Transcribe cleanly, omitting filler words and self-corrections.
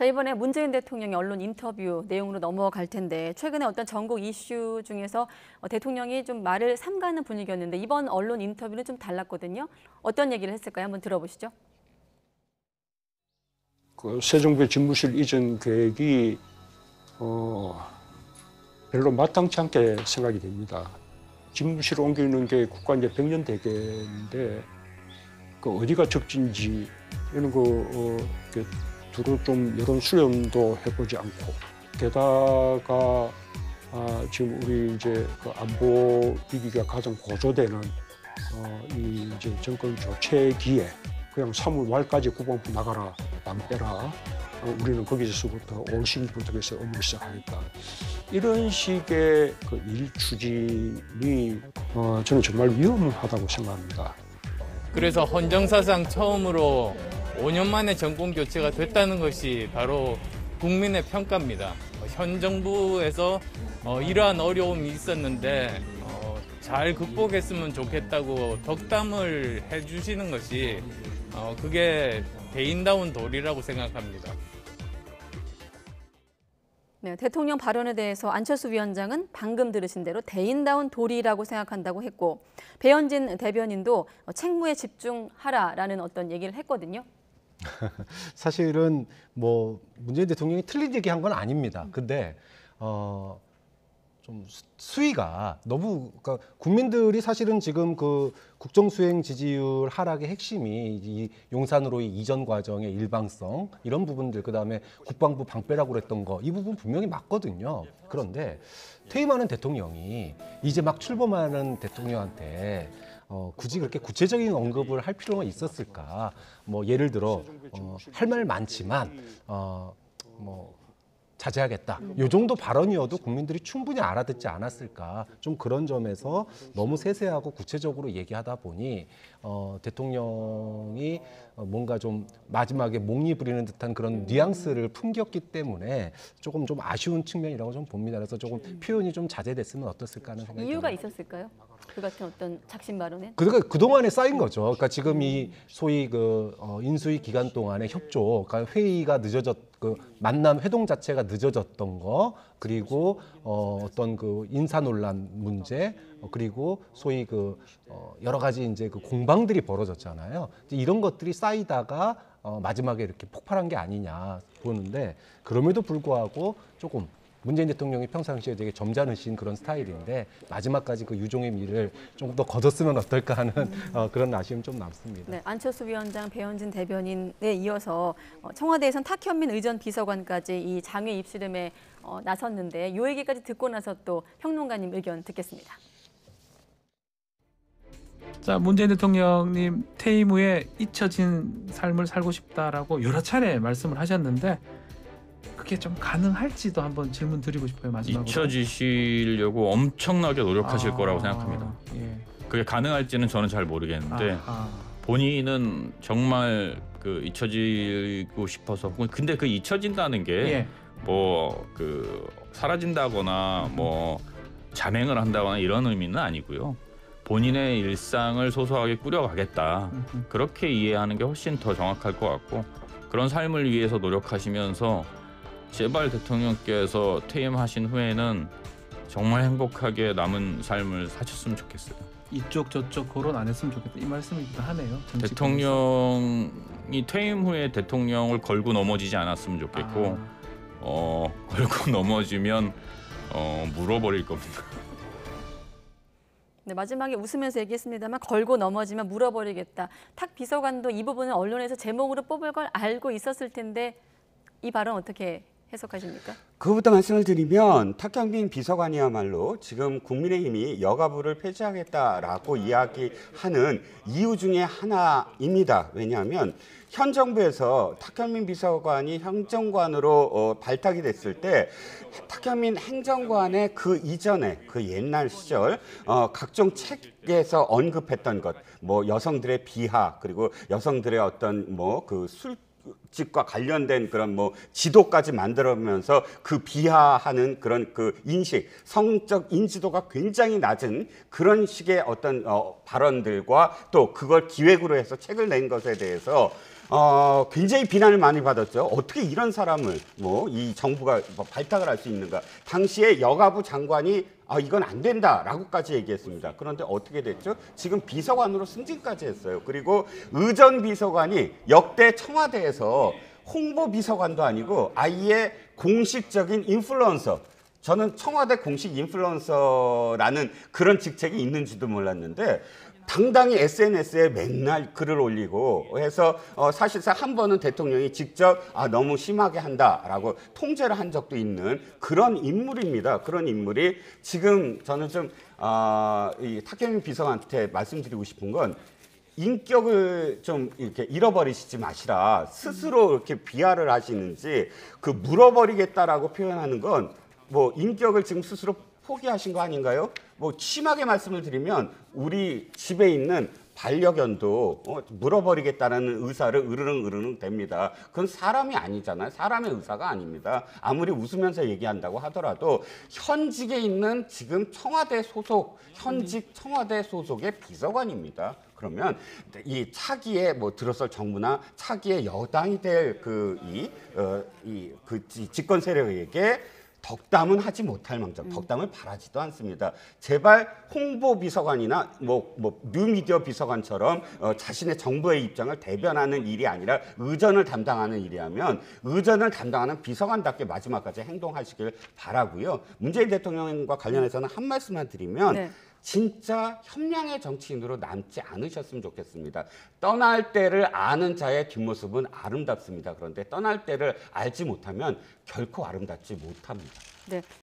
자, 이번에 문재인 대통령의 언론 인터뷰 내용으로 넘어갈 텐데 최근에 어떤 전국 이슈 중에서 대통령이 좀 말을 삼가는 분위기였는데 이번 언론 인터뷰는 좀 달랐거든요. 어떤 얘기를 했을까요? 한번 들어보시죠. 새 정부의 집무실 이전 계획이 별로 마땅치 않게 생각이 됩니다. 집무실을 옮기는 게 국가 이제 100년 대계인데 그 어디가 적진지 이런 거 두루 좀 여론 수렴도 해보지 않고 게다가 지금 우리 이제 그 안보 위기가 가장 고조되는 이 이제 정권 교체기에 그냥 3월 말까지 국방부 나가라, 남 빼라. 우리는 거기서부터 올 시기부터 업무를 시작하겠다. 이런 식의 그 일 추진이 저는 정말 위험하다고 생각합니다. 그래서 헌정사상 처음으로 5년 만에 정권 교체가 됐다는 것이 바로 국민의 평가입니다. 현 정부에서 이러한 어려움이 있었는데 잘 극복했으면 좋겠다고 덕담을 해주시는 것이 그게 대인다운 도리라고 생각합니다. 네, 대통령 발언에 대해서 안철수 위원장은 방금 들으신 대로 대인다운 도리라고 생각한다고 했고 배현진 대변인도 책무에 집중하라라는 어떤 얘기를 했거든요. 사실은 뭐 문재인 대통령이 틀린 얘기한 건 아닙니다. 근데 좀 수위가 너무 그러니까 국민들이 사실은 지금 그 국정수행 지지율 하락의 핵심이 이 용산으로의 이전 과정의 일방성 이런 부분들 그다음에 국방부 방빼라고 그랬던 거 이 부분 분명히 맞거든요. 그런데 퇴임하는 대통령이 이제 막 출범하는 대통령한테 굳이 그렇게 구체적인 언급을 할 필요가 있었을까? 뭐 예를 들어 할 말 많지만 뭐 자제하겠다. 이 정도 발언이어도 국민들이 충분히 알아듣지 않았을까. 좀 그런 점에서 너무 세세하고 구체적으로 얘기하다 보니 대통령이 뭔가 좀 마지막에 목리 부리는 듯한 그런 뉘앙스를 풍겼기 때문에 조금 좀 아쉬운 측면이라고 좀 봅니다. 그래서 조금 표현이 좀 자제됐으면 어땠을까 하는 생각이 이유가 듭니다. 있었을까요? 그 같은 어떤 작심 발언에? 그러니까 그동안에 쌓인 거죠. 그러니까 지금 이 소위 그 인수위 기간 동안의 협조, 그러니까 회의가 그 만남 회동 자체가 늦어졌던 거, 그리고 어떤 그 인사 논란 문제, 그리고 소위 그 여러 가지 이제 그 공방들이 벌어졌잖아요. 이런 것들이 쌓이다가 마지막에 이렇게 폭발한 게 아니냐 보는데 그럼에도 불구하고 조금 문재인 대통령이 평상시에 되게 점잖으신 그런 스타일인데 마지막까지 그 유종의 미를 좀 더 거뒀으면 어떨까 하는 그런 아쉬움이 좀 남습니다. 네, 안철수 위원장, 배현진 대변인에 이어서 청와대에선 탁현민 의전 비서관까지 이 장외 입씨름에 나섰는데 이 얘기까지 듣고 나서 또 평론가님 의견 듣겠습니다. 자, 문재인 대통령님 퇴임 후에 잊혀진 삶을 살고 싶다라고 여러 차례 말씀을 하셨는데 그게 좀 가능할지도 한번 질문 드리고 싶어요. 마지막으로. 잊혀지시려고 엄청나게 노력하실 거라고 생각합니다. 예. 그게 가능할지는 저는 잘 모르겠는데 본인은 정말 그 잊혀지고 싶어서 근데 그 잊혀진다는 게 뭐 그 사라진다거나 뭐 잠행을 한다거나 이런 의미는 아니고요. 본인의 일상을 소소하게 꾸려가겠다. 그렇게 이해하는 게 훨씬 더 정확할 것 같고 그런 삶을 위해서 노력하시면서 제발 대통령께서 퇴임하신 후에는 정말 행복하게 남은 삶을 사셨으면 좋겠어요. 이쪽 저쪽 거론 안 했으면 좋겠다 이 말씀이기도 하네요. 대통령이 퇴임 후에 대통령을 걸고 넘어지지 않았으면 좋겠고 걸고 넘어지면 물어버릴 겁니다. 네, 마지막에 웃으면서 얘기했습니다만 걸고 넘어지면 물어버리겠다. 탁 비서관도 이 부분은 언론에서 제목으로 뽑을 걸 알고 있었을 텐데 이 발언 어떻게 해석하십니까? 그것부터 말씀을 드리면 탁현민 비서관이야말로 지금 국민의힘이 여가부를 폐지하겠다라고 이야기하는 이유 중에 하나입니다. 왜냐하면 현 정부에서 탁현민 비서관이 행정관으로 발탁이 됐을 때 탁현민 행정관의 그 이전에 그 옛날 시절 각종 책에서 언급했던 것, 뭐 여성들의 비하 그리고 여성들의 어떤 뭐 그 술집과 관련된 그런 뭐 지도까지 만들어면서 그 비하하는 그런 그 인식, 성적 인지도가 굉장히 낮은 그런 식의 어떤 발언들과 또 그걸 기획으로 해서 책을 낸 것에 대해서 굉장히 비난을 많이 받았죠. 어떻게 이런 사람을 뭐 이 정부가 뭐 발탁을 할 수 있는가. 당시에 여가부 장관이 이건 안 된다라고까지 얘기했습니다. 그런데 어떻게 됐죠? 지금 비서관으로 승진까지 했어요. 그리고 의전 비서관이 역대 청와대에서 홍보 비서관도 아니고 아예 공식적인 인플루언서. 저는 청와대 공식 인플루언서라는 그런 직책이 있는지도 몰랐는데 당당히 SNS에 맨날 글을 올리고 해서 사실상 한 번은 대통령이 직접 너무 심하게 한다라고 통제를 한 적도 있는 그런 인물입니다. 그런 인물이 지금 저는 좀 이 탁현민 비서관한테 말씀드리고 싶은 건 인격을 좀 이렇게 잃어버리시지 마시라. 스스로 이렇게 비하를 하시는지 그 물어버리겠다라고 표현하는 건 뭐 인격을 지금 스스로 포기하신 거 아닌가요? 뭐 심하게 말씀을 드리면 우리 집에 있는 반려견도 물어버리겠다는 의사를 으르릉 됩니다. 그건 사람이 아니잖아요. 사람의 의사가 아닙니다. 아무리 웃으면서 얘기한다고 하더라도 현직에 있는 지금 청와대 소속, 현직 청와대 소속의 비서관입니다. 그러면 이 차기에 뭐 들어설 정부나 차기의 여당이 될 그 집권 세력에게 덕담은 하지 못할 망정, 덕담을 바라지도 않습니다. 제발 홍보 비서관이나 뭐 뉴미디어 비서관처럼 자신의 정부의 입장을 대변하는 일이 아니라 의전을 담당하는 일이라면 의전을 담당하는 비서관답게 마지막까지 행동하시길 바라고요. 문재인 대통령과 관련해서는 한 말씀만 드리면 네. 진짜 협량의 정치인으로 남지 않으셨으면 좋겠습니다. 떠날 때를 아는 자의 뒷모습은 아름답습니다. 그런데 떠날 때를 알지 못하면 결코 아름답지 못합니다. 네,